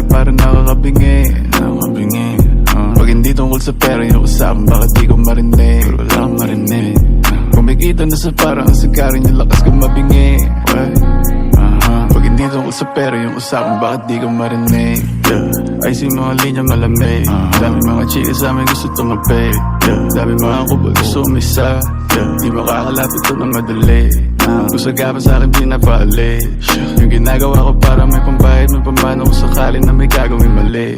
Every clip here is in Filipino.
pare nakakabingi. Pag hindi tungkol sa pera yung usapan, bakit di ko marinig? Pero wala akong marinig. Kumikita na sa parang ang sigarin yung lakas kong mabingi. Pag hindi tungkol sa pera yung usapan, bakit di ko marinig? Ay si mga linya malamig. Dami mga chika sa amin gusto tumabi. Dami mga kubol gusto umisa. Di makakalapit ito na madali. Kung sagapa sa akin pinapaalis. Yung ginagawa ko para may pambayad, may pamano kung sakali na may gagawin mali.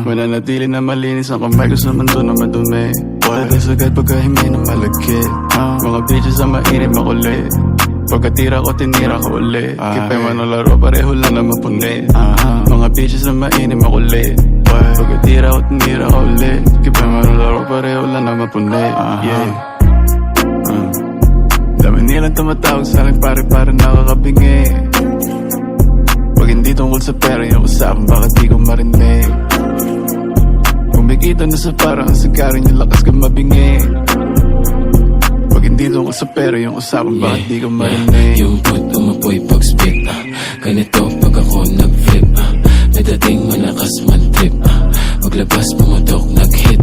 Mananatili na malinis ang kamay ko sa mundo na madumi. Pagkas agad pagkahimay na malagkit. Mga bitches na mainit makulit. Pagkatira ko tinira ko ulit. Kipay man ang laro pareho lang na mapunit. Mga bitches na mainit makulit. Pagkatira ko tinira ko ulit. Kipay man ang laro pareho lang na mapunit. Dami nilang tumatawag sa akin pare nakakabingi. Pag hindi tungkol sa pera yung usapan, bakit di ko marinig? Kumikita na sa parang ang sigarin yung lakas kong mabingi. Pag hindi tungkol sa pera yung usapan, bakit di ko marinig? Yung put umapoy pag spit ganito pag ako nag-flip may dating malakas man trip paglabas pumutok nag-hit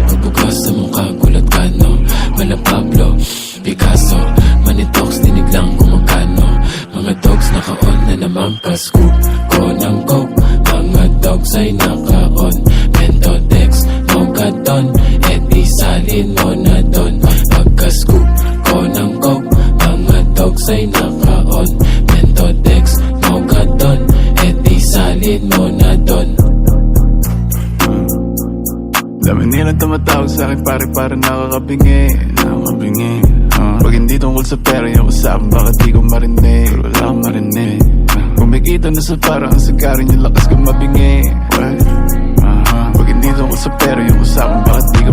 pagbukas sa mukha gulat ka no Mala Pablo, Picasso Manitox, dinig lang kung magkano mga dogs naka-on na naman ka-scoop ko ng coke mga dogs ay naka-on Mentotex, Mogadon di salin mo na don pagka-scoop ko ng coke mga dogs ay naka-on Mentotex, Mogadon di salin mo na don. Dami nilang tumatawag sa akin pare nakakabingi. Pag hindi tungkol sa pera yung usapan, bakit di ko marinig? Pero wala akong marinig. Kumikita na sa parang ang sigarin yung lakas kong mabingi. Pag hindi tungkol sa pera yung usapan, bakit di ko